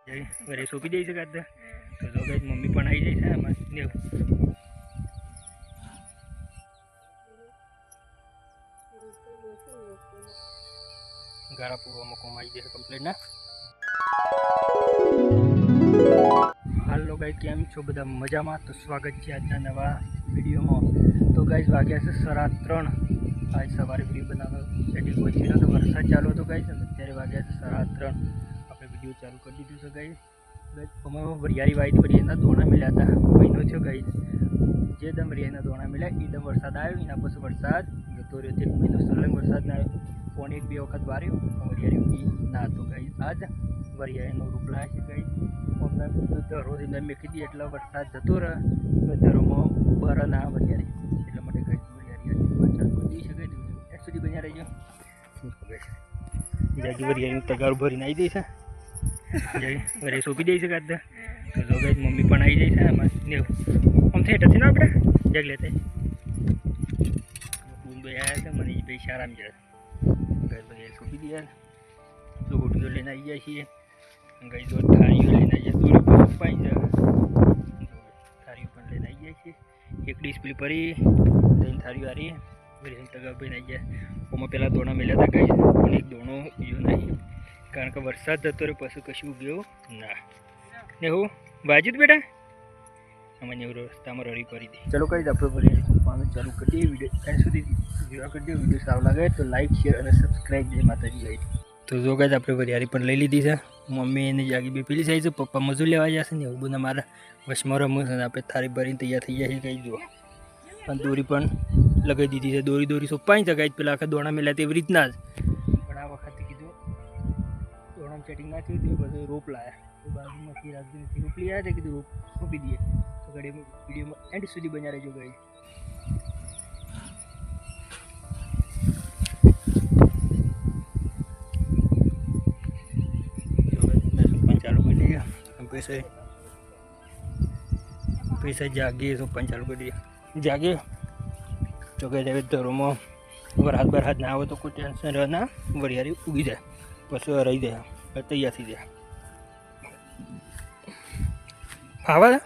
ઘરે સોંપી દઈ શકાત તો જો કઈ મમ્મી પણ આવી જાય છે આમાં દેવ ગારા પૂરવામાં કોમ આવી જશે કમ્પ્લીટ ના હાલો ગાઈસ કેમ છો બધા મજામાં તો સ્વાગત છે આજના નવા વિડીયોમાં તો ગાઈસ વાગ્યા છે 3:30 આજ સવારે વિડીયો બનાવવાનો શેડ્યુલ પહોંચી તો વરસાદ ચાલુ હતો ગાઈસ અત્યારે વાગ્યા છે 3:30 આપણે વિડીયો ચાલુ કરી દીધું છે ગાઈસ અમે વરિયાળી વાળી વરિયાળીના દોણા મળ્યા હતા મહિનો થયો ગાઈસ જે દમ વરિયાળીના દોણા મળ્યા એ દમ વરસાદ આવ્યો એના પછી વરસાદ જતો રહ્યો તે મહિનો સલંગ વરસાદ ના આવ્યો પણ 1-2 વખત વાર્યો વરિયાળી ના હતો ગાઈસ આજ વરિયાળીનો રૂપ લાવે છે ગાઈસ અમને દરરોજ એમને મેં કીધી એટલા વરસાદ જતો રહે તો ધરોમાં બર ના વરિયાળી એટલા માટે ગાઈસ વરિયાળી ચાલુ કરી શકે ત્યાં સુધી બન્યા રહેજો જાજી વરિયાળીનું તગારું ભરીને આવી દઈ છે ઘરે સોંપી દઈ શકાત તો જો ગાઈસ મમ્મી પણ આવી જાય છે આમાં દેવ આમ થેટ હતી ને આપણે જગ લેતા બૂંદ આવ્યા છે મને ભાઈ સારામ જાય ઘર ભાઈ સોંપી દઈએ તો હોટીઓ લઈને આવી જાય છીએ ગઈ તો થાળીઓ લઈને આવી જાય થોડી પણ પાઈ જાય થાળીઓ પણ લઈને આવી જાય છે એક ડિસ્પ્લે પરી ત્રણ થાળીઓ હારી બિરયાની તગાર ભાઈને આવી જાય ઓમાં પહેલાં દોણા મેલ્યા હતા ગાઈસ પણ એક દોણો ઉગ્યો નહીં કારણ કે વરસાદ જતો રહ્યો પછી કશું ઉગ્યો ના ને હું વાજુ જ બેટા આમાં નેવરો રસ્તામાં રડી પડી હતી ચલો કઈ આપણે બરિયાળી પાણી ચાલુ કરી દઈએ વિડીયો ત્યાં સુધી જોવા કરી દઈએ વિડીયો સારો લાગે તો લાઈક શેર અને સબસ્ક્રાઈબ જય માતાજી ગાઈસ તો જો ગાઈસ આપણે વરિયાળી પણ લઈ લીધી છે મમ્મી એને જાગી બે પેલી સાઈ છે પપ્પા મજૂર લેવા જશે ને એવું બધું મારા વશમાં રમવું છે આપણે થાળી ભરીને તૈયાર થઈ જાય છે કઈ જુઓ પણ દોરી પણ લગાવી દીધી છે દોરી સોંપાઈ છે ગાઈસ પેલા આખા દોણા મેલ્યા તેવી રીતના જ પણ આ વખતે કીધું દોણામાં સેટિંગ ના થયું તે બધું રોપ લાયા તો બાજુમાંથી રાજ્યથી રોપ લઈ આવ્યા છે કીધું રોપ સોંપી દઈએ તો ઘડી વિડીયોમાં એન્ડ સુધી બન્યા રહેજો ગાઈસ પૈસા જાગીએ તો પણ ચાલુ કરી દઈએ જાગે તો કે હવે ધરોમાં વરસાદ ના આવે તો કોઈ ટેન્શન રહે ના વરિયાળી ઉગી જાય પછી રહી જાય તૈયાર થઈ જાય આવા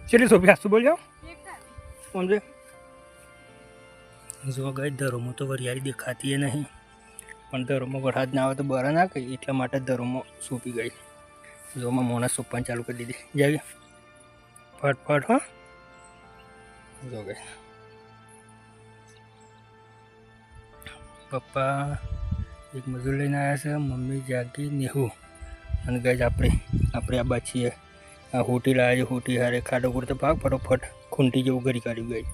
ચલી સોપી હાસું બોલ જાઓ સમજે જો ગઈ ધરોમાં તો વરિયાળી દેખાતી નહીં પણ ધરોમાં વરસાદ ના આવે તો બહાર ના કહી એટલા માટે ધરોમાં સોંપી ગઈ જોમાં મોના સોંપવાનું ચાલુ કરી દીધી જાય ફટ હો જો ગઈ પપ્પા એક મજૂર લઈને આવ્યા છે મમ્મી જાગી નેહું અને ગઈ આપણે આ બા છીએ આ હોટી લાવે છે હોટી હારે ખાડો કરતો ભાગ ફટોફટ ખૂંટી જેવું ઘરી કાઢી ગઈ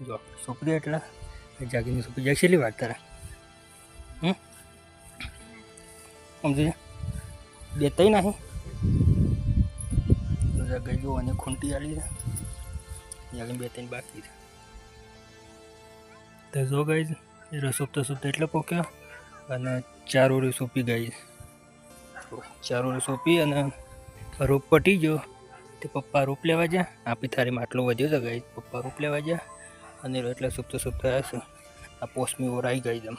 જો સોંપી દે એટલા જાગીને સોંપી જાય છેલ્લી વાત તારા સમજી દેતાય નહીં ગઈ જો અને ખૂંટી આલી છે જાગીને 2-3 બાકી છે તો જો ગઈ રસોપતા એટલે પોક્યો અને 4 ઓળી સોંપી ગઈ 4 ઓળી સોંપી અને રોપ પટી ગયો તે પપ્પા રોપ લેવા ગયા આપી થાળીમાં આટલો વધ્યો છે ગઈ પપ્પા રોપ લેવા ગયા અને એટલે સોંપતા આવ્યા છે આ પોસમી ઓર આવી ગઈ તેમ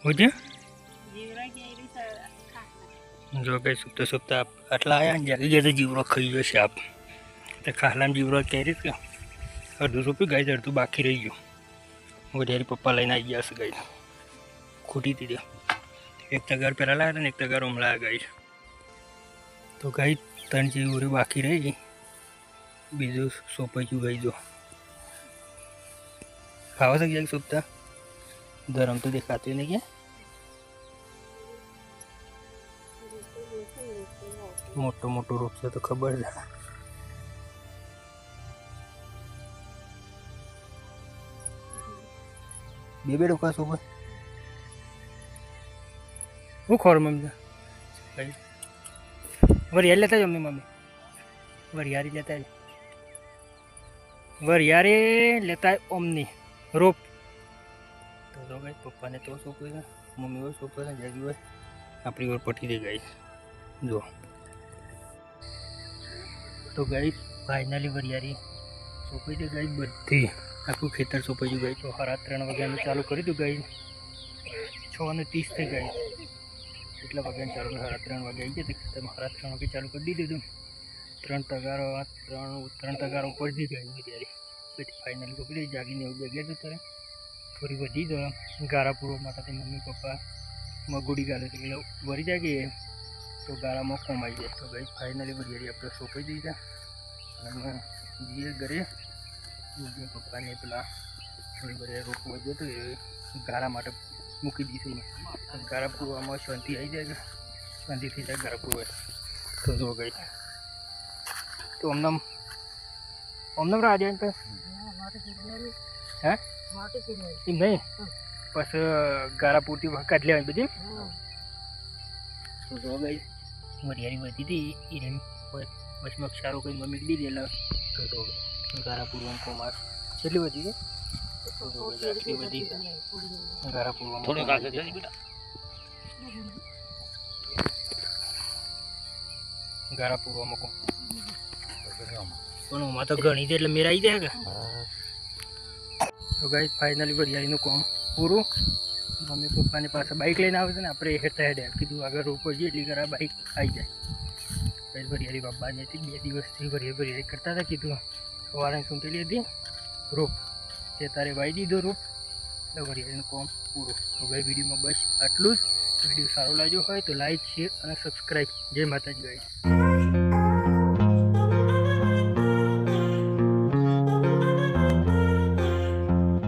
હોજે જો ગઈ સોંપતા આટલા આવ્યા ને જાગી ગયા તો જીવરો ખાઈ ગયો છે આપ તો ખાલામાં જીવરો કહી રીતે અડધું સોંપી ગઈ અડધું બાકી રહી ગયું વરિયાળી પપ્પા લઈને આવી ગયા છે ગઈ ખૂટી દીધી એક તગાર પહેલાં લાવ્યા ને એક તગાર હમણાં ગઈ તો ગઈ 3 જેવી ઓરી બાકી રહી બીજું સોંપાઈ ગયું ગઈ જો ખાવા છે ક્યાંક સોંપતા ધરમ તો દેખાતું નહીં ક્યાં મોટો રોપ છે તો ખબર છે બે ડોકા સોપર હું ખોર મમ્મી વરિયાળી લેતા જ મમ્મી વરિયાળી લેતા ઓમની રોપ તો જો ગઈ પપ્પાને તો સોંપે છે મમ્મી હોય સોંપે છે જાગી હોય આપણી ઓર પટી દઈ ગઈ જો તો ગઈ ફાઇનલી વરિયાળી સોંપી દઈ ગઈ બધી આખું ખેતર સોંપાઈ ગયું ગઈ તો 3:30 વાગ્યાનું ચાલુ કરી દઉં ગઈ 6:30 થઈ ગઈ કેટલા વાગ્યા ચાલુ 3:30 વાગે આવી ગયા તો 3:30 વાગે ચાલુ કરી દીધું હતું 3 તગારો ઉપર દીધો ત્યારે પછી ફાઇનલ છોકરી જાગીને એવું ગયા તો ત્યારે થોડી વધી તો ગારા પૂરવા માટે મમ્મી પપ્પા મગુડી ગાલે એટલે વળી જાગીએ તો ગાળામાં કોમાઈ જાય તો ભાઈ ફાઇનલી બધી આપણે સોંપાઈ દીધા અને જઈએ ઘરે મમ્મી પપ્પાને પેલા થોડી બધી રોક વધ્યો તો એ ગાળા માટે મૂકી દઈશું ગાળા પૂરવામાં શાંતિ આવી જાય શાંતિ થઈ જાય ગાળા પૂરવા તો જો ગઈ તો અમને રાજા હે એમ નહીં પછી ગાળા પૂરતી કાઢી લેવાની બધી તો જો ગઈ મરિયાળી વધી હતી એને બસમાં સારો કંઈ મમ્મી દીધી એટલે તો ગાળા પૂરવાનું કોમાર કેટલી વધી છે આટલી બધી ગાળા પૂરવામાં થોડી કાઢે છે બેટા ગાળા પૂરવામાં કો પણ આમાં તો ઘણી છે એટલે મેરા આવી જાય કે તો ગાઈસ ફાઇનલી વરિયાળીનું કામ પૂરું મમ્મી પપ્પાની પાસે બાઇક લઈને આવે છે ને આપણે હેઠતા હેડે કીધું આગળ રોકો જઈએ એટલી ઘર બાઇક આવી જાય પછી વરિયાળી બાબાને 2 દિવસથી વરિયાળી કરતા હતા કીધું સવારે સૂંટેલી હતી રોપ તે તારે વાઈ દીધો રોપ એટલે વરિયાળીનું કામ પૂરું તો ભાઈ વિડીયોમાં બસ આટલું જ વિડીયો સારો લાગ્યો હોય તો લાઈક શેર અને સબસ્ક્રાઈબ જય માતાજી ગાઈસ